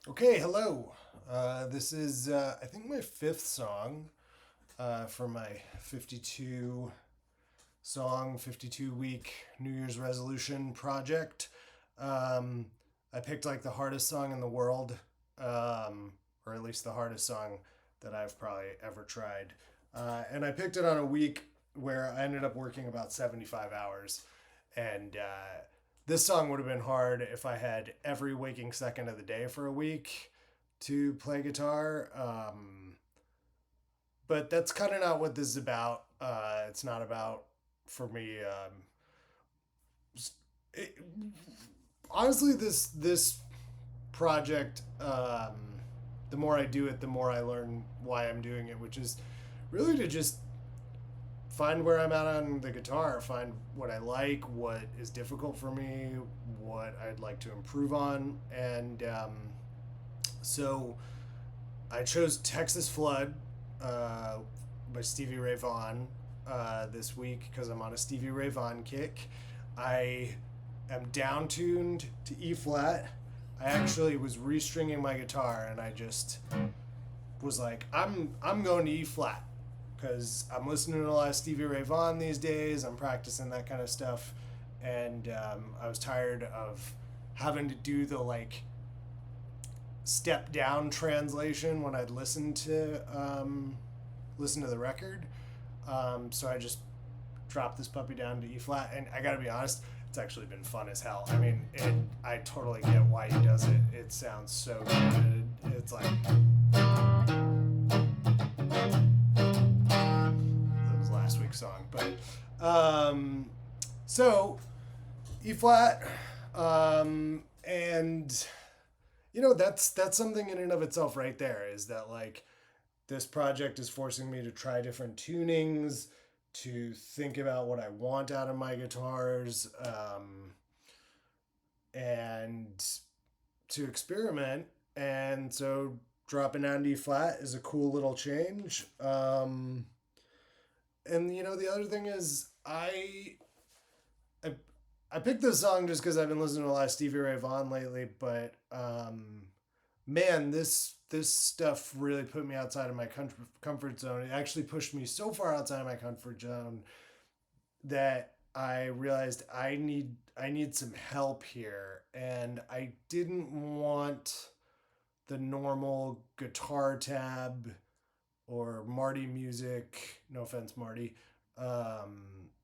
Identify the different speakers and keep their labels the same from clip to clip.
Speaker 1: Okay, hello. This is, I think, my fifth song for my 52 song, 52 week New Year's resolution project. Um, I picked like the hardest song in the world, or at least the hardest song that I've probably ever tried. And I picked it on a week where I ended up working about 75 hours. And this song would have been hard if I had every waking second of the day for a week to play guitar. But that's kind of not what this is about. It's not about, for me, it, honestly, this project, the more I do it, the more I learn why I'm doing it, which is really to just find where I'm at on the guitar, find what I like, what is difficult for me, what I'd like to improve on. And so I chose Texas Flood uh, by Stevie Ray Vaughn this week because I'm on a Stevie Ray Vaughn kick. I am down tuned to E flat. I actually was restringing my guitar and I just was like, I'm going to E flat because I'm listening to a lot of Stevie Ray Vaughan these days. I'm practicing that kind of stuff, and I was tired of having to do the like step down translation when I'd listen to the record. So I just dropped this puppy down to E flat, and I gotta be honest, it's actually been fun as hell. I mean, I totally get why he does it. It sounds so good. It's like that was last week's song, but so E flat, and that's something in and of itself right there. Is that like this project is forcing me to try different tunings, to think about what I want out of my guitars, and to experiment. And so dropping down to E flat is a cool little change. And the other thing is I, I picked this song just because I've been listening to a lot of Stevie Ray Vaughan lately, but man, this stuff really put me outside of my comfort zone. It actually pushed me so far outside of my comfort zone that I realized I need some help here, and I didn't want the normal guitar tab or Marty music. No offense, Marty.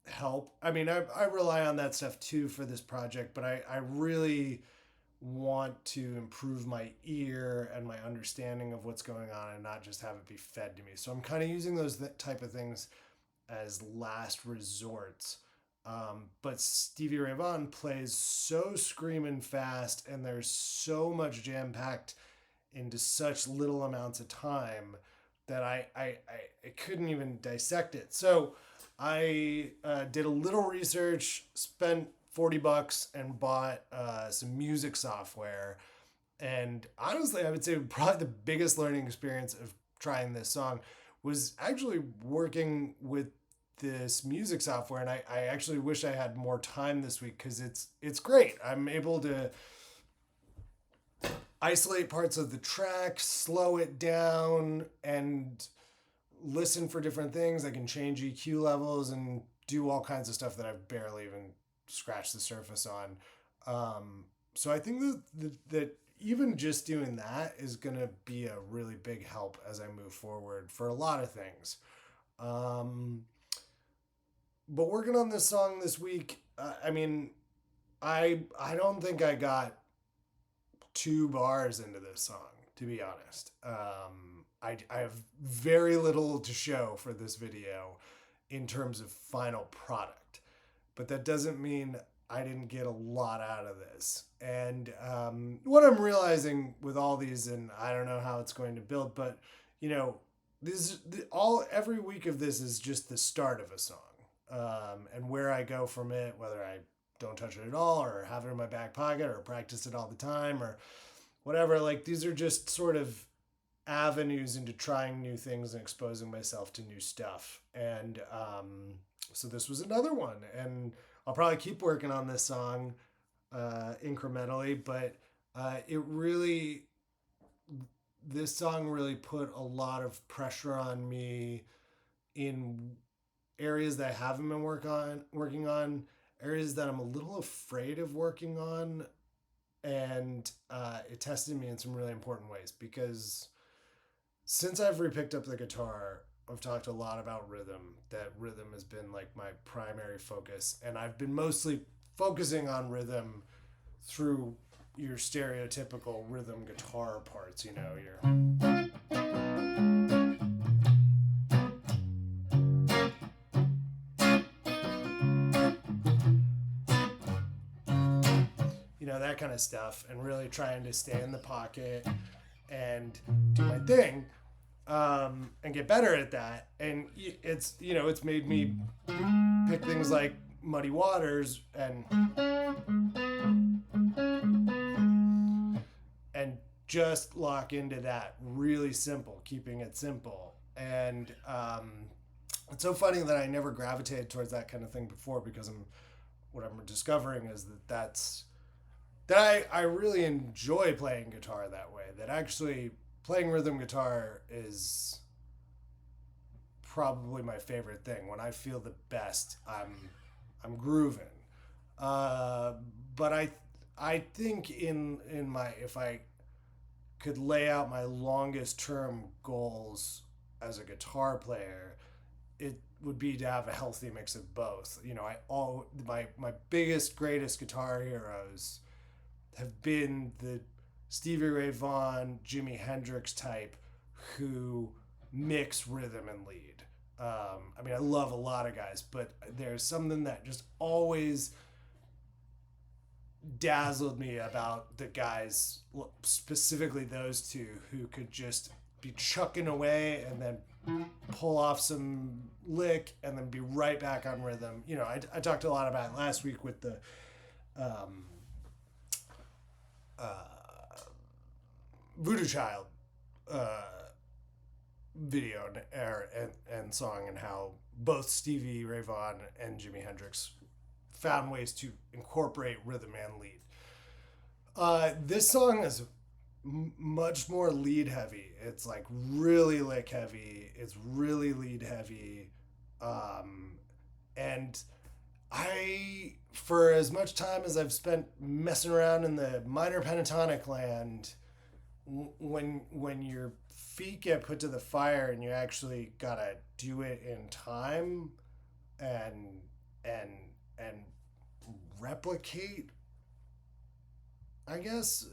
Speaker 1: Help. I mean, I rely on that stuff too for this project, but I really want to improve my ear and my understanding of what's going on and not just have it be fed to me. So I'm kind of using those type of things as last resorts. But Stevie Ray Vaughan plays so screaming fast, and there's so much jam packed into such little amounts of time that I couldn't even dissect it. So I did a little research, spent $40, and bought some music software. And honestly, I would say probably the biggest learning experience of trying this song was actually working with this music software. And I actually wish I had more time this week because it's great. I'm able to isolate parts of the track, slow it down, and listen for different things. I can change EQ levels and do all kinds of stuff that I've barely even scratched the surface on. So I think that even just doing that is going to be a really big help as I move forward for a lot of things. Um, but working on this song this week, I mean, I don't think I got 2 bars into this song, to be honest. I have very little to show for this video in terms of final product, but that doesn't mean I didn't get a lot out of this. And what I'm realizing with all these, and I don't know how it's going to build, but you know, this all every week of this is just the start of a song, and where I go from it, whether I don't touch it at all or have it in my back pocket or practice it all the time or whatever. Like these are just sort of avenues into trying new things and exposing myself to new stuff. And so this was another one. And I'll probably keep working on this song incrementally, but it really this song really put a lot of pressure on me in areas that I haven't been working on, areas that I'm a little afraid of working on, and it tested me in some really important ways because since I've repicked up the guitar, I've talked a lot about rhythm. That rhythm has been like my primary focus, and I've been mostly focusing on rhythm through your stereotypical rhythm guitar parts. You know, that kind of stuff, and really trying to stay in the pocket and do my thing, and get better at that. And it's made me pick things like Muddy Waters and just lock into that really simple, keeping it simple. And it's so funny that I never gravitated towards that kind of thing before, because what I'm discovering is that I really enjoy playing guitar that way. That actually playing rhythm guitar is probably my favorite thing. When I feel the best, I'm grooving. But I think in my, if I could lay out my longest term goals as a guitar player, it would be to have a healthy mix of both. My biggest, greatest guitar heroes have been the Stevie Ray Vaughn, Jimi Hendrix type who mix rhythm and lead. I love a lot of guys, but there's something that just always dazzled me about the guys, specifically those two, who could just be chucking away and then pull off some lick and then be right back on rhythm. I talked a lot about it last week with the Voodoo Child video and song, and how both Stevie Ray Vaughan and Jimi Hendrix found ways to incorporate rhythm and lead. This song is much more lead heavy. It's like really lick heavy. It's really lead heavy. And for as much time as I've spent messing around in the minor pentatonic land, when your feet get put to the fire and you actually gotta do it in time and replicate, I guess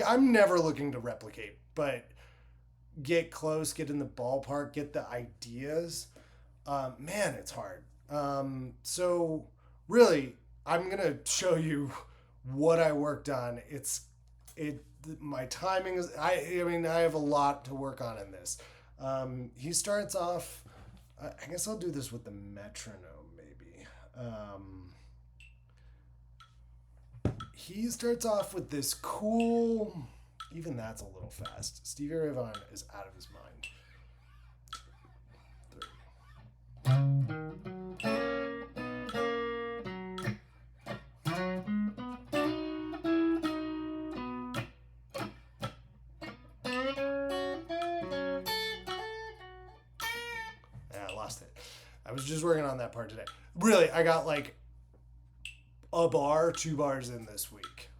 Speaker 1: I'm never looking to replicate, but get close, get in the ballpark, get the ideas. Man, it's hard. So really, I'm gonna show you what I worked on. My timing is, I have a lot to work on in this. He starts off, I guess I'll do this with the metronome maybe. He starts off with this cool, even that's a little fast. Stevie Ray Vaughan is out of his mind. I lost it. I was just working on that part today. Really, I got like a bar, 2 bars in this week.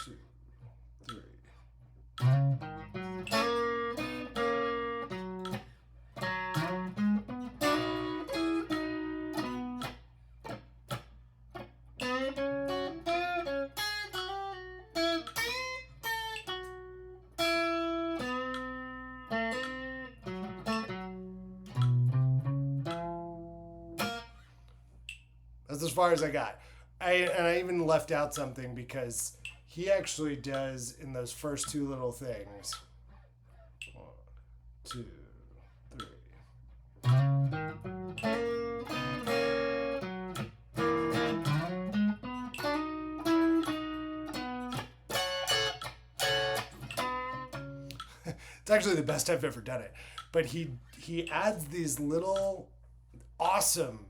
Speaker 1: 2, 3. That's as far as I got. I even left out something because he actually does in those first 2 little things. 1, 2, 3. It's actually the best I've ever done it. But he adds these little awesome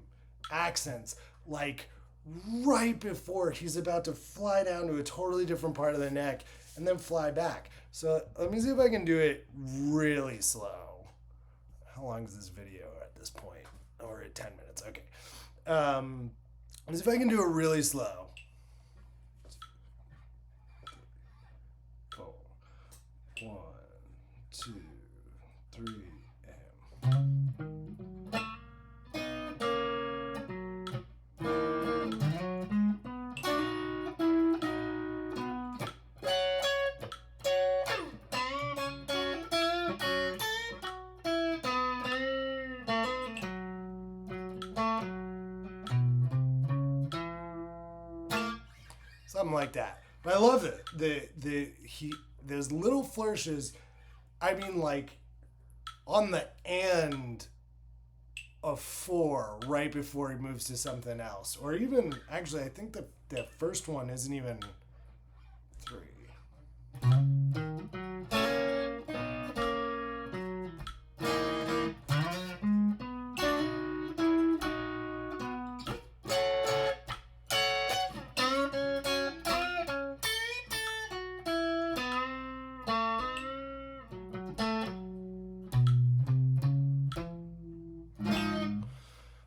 Speaker 1: accents, like right before he's about to fly down to a totally different part of the neck and then fly back. So let me see if I can do it really slow. How long is this video at this point? Oh, we're at 10 minutes. Okay. Let's see if I can do it really slow. 4, 1, 2, 3, and... Something like that. But I love it. There's little flourishes. I mean, like on the end of 4, right before he moves to something else, or even actually, I think the first one isn't even 3.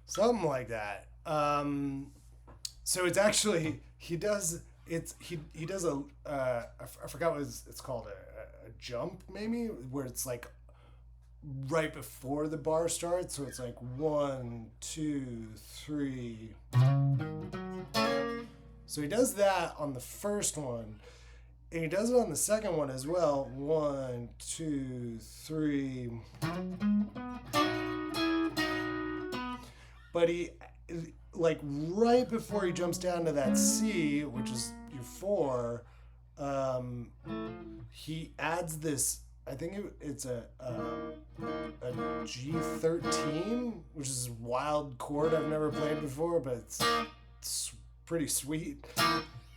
Speaker 1: Something like that. So it's actually he does a I forgot what it's called, a jump maybe, where it's like right before the bar starts. So it's like 1, 2, 3. So he does that on the first one, and he does it on the second one as well. 1, 2, 3. But he, like right before he jumps down to that C, which is your 4, he adds this. I think it's a G13, which is a wild chord I've never played before, but it's pretty sweet.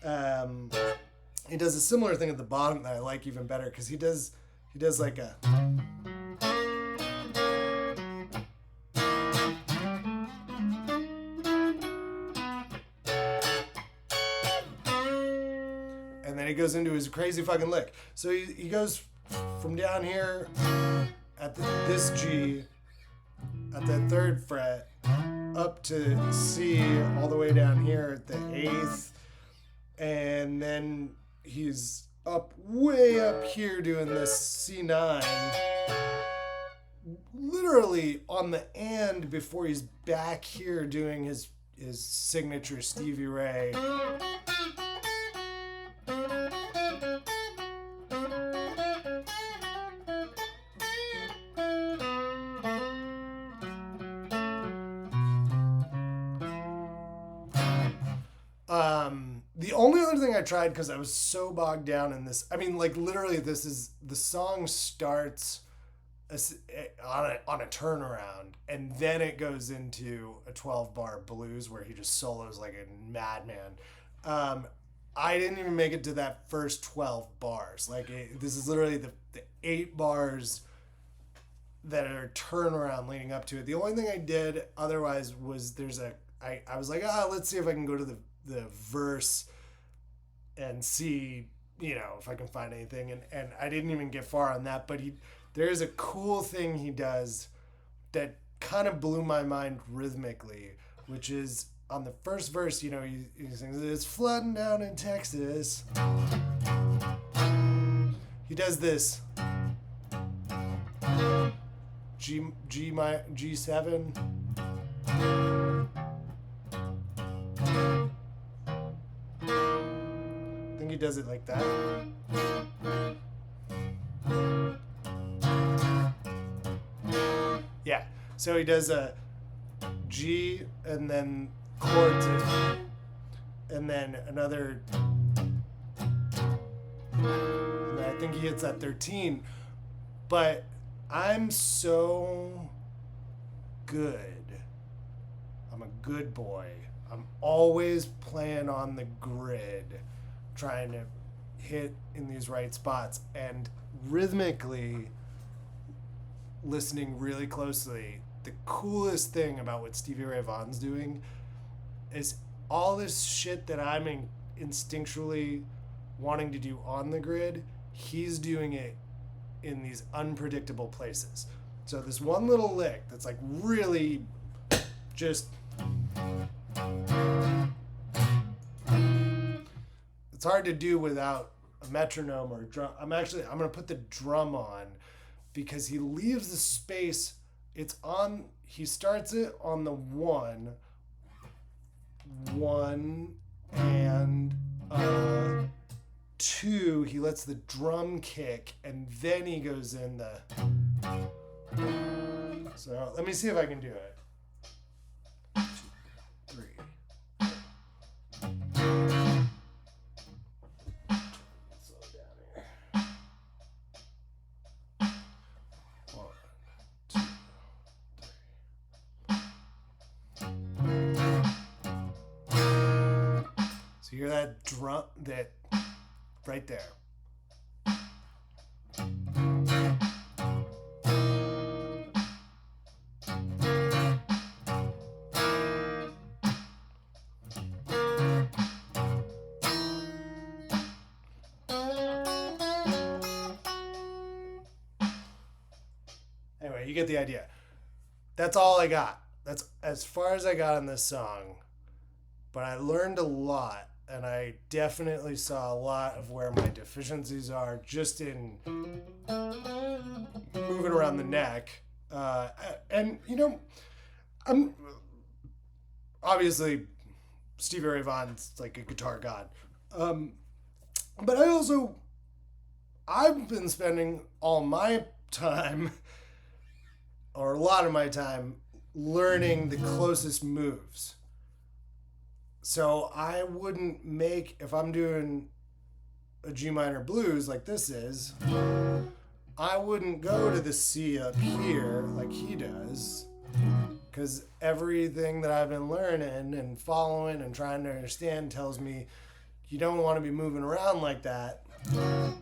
Speaker 1: He does a similar thing at the bottom that I like even better, because he does like a. He goes into his crazy fucking lick. So he goes from down here at this G at the 3rd fret up to C, all the way down here at the 8th, and then he's way up here doing this C9, literally on the end before he's back here doing his signature Stevie Ray. The only other thing I tried, because I was so bogged down in this, I mean, like literally this is, the song starts on a turnaround, and then it goes into a 12-bar blues where he just solos like a madman. I didn't even make it to that first 12 bars. Like this is literally the 8 bars that are turnaround leading up to it. The only thing I did otherwise was I was like, let's see if I can go to the verse and see, if I can find anything, and I didn't even get far on that. But there's a cool thing he does that kind of blew my mind rhythmically, which is on the first verse, he sings, "It's flooding down in Texas." He does this G7. I think he does it like that. Yeah. So he does a G and then chords it, and then another, and I think he hits that 13. But I'm so good. I'm a good boy. I'm always playing on the grid, trying to hit in these right spots, and rhythmically listening really closely. The coolest thing about what Stevie Ray Vaughn's doing is all this shit that I'm instinctually wanting to do on the grid, he's doing it in these unpredictable places. So this one little lick that's like really just, it's hard to do without a metronome or a drum. I'm gonna put the drum on because he leaves the space. He starts it on the one and 2, he lets the drum kick, and then he goes in the. So let me see if I can do it. 2, 3. Slow down here. 1, 2, 3. So you hear that drum, that right there. Anyway, you get the idea. That's all I got. That's as far as I got on this song. But I learned a lot, and I definitely saw a lot of where my deficiencies are just in moving around the neck. And, you know, I'm obviously Stevie Ray Vaughn's like a guitar god. But I've been spending all my time, or a lot of my time, learning the closest moves. So I wouldn't if I'm doing a G minor blues like this is, I wouldn't go to the C up here like he does, because everything that I've been learning and following and trying to understand tells me you don't want to be moving around like that.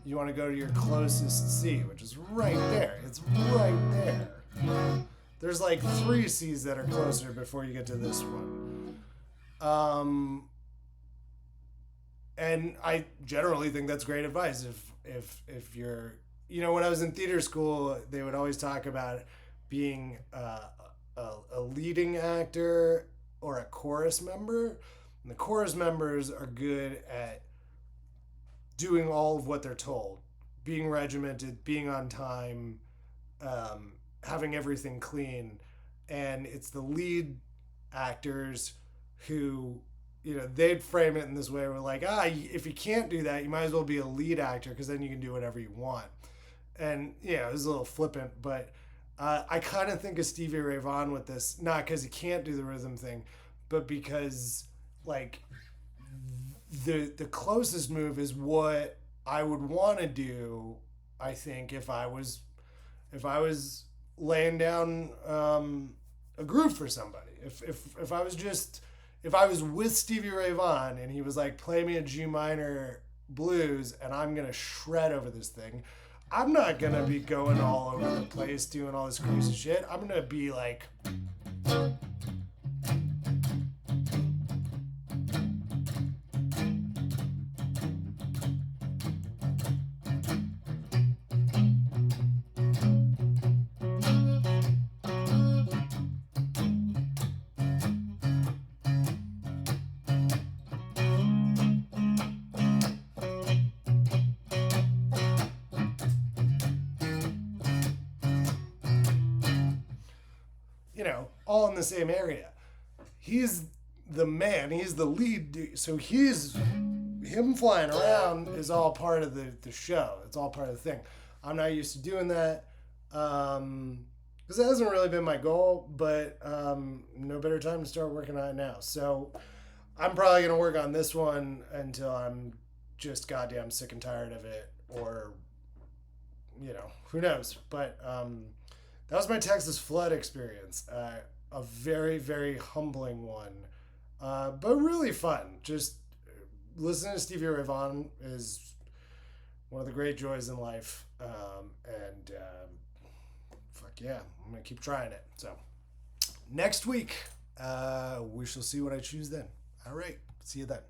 Speaker 1: You want to go to your closest C, which is right there. It's right there. There's like 3 C's that are closer before you get to this one. And I generally think that's great advice. If you're, you know, when I was in theater school, they would always talk about being a leading actor or a chorus member. And the chorus members are good at doing all of what they're told, being regimented, being on time, having everything clean. And it's the lead actors who, you know, they'd frame it in this way. We're like, if you can't do that, you might as well be a lead actor, because then you can do whatever you want. And, yeah, it was a little flippant, but I kind of think of Stevie Ray Vaughn with this, not because he can't do the rhythm thing, but because, like, the closest move is what I would want to do, I think, if I was laying down a groove for somebody. If I was with Stevie Ray Vaughan and he was like, play me a G minor blues and I'm going to shred over this thing, I'm not going to be going all over the place doing all this crazy shit. I'm going to be like... all in the same area. He's the man. He's the lead dude. So him flying around is all part of the show. It's all part of the thing. I'm not used to doing that because it hasn't really been my goal, but no better time to start working on it now. So I'm probably going to work on this one until I'm just goddamn sick and tired of it, or, who knows. But that was my Texas flood experience. A very, very humbling one, but really fun. Just listening to Stevie Ray Vaughn is one of the great joys in life. Fuck yeah, I'm going to keep trying it. So next week, we shall see what I choose then. All right. See you then.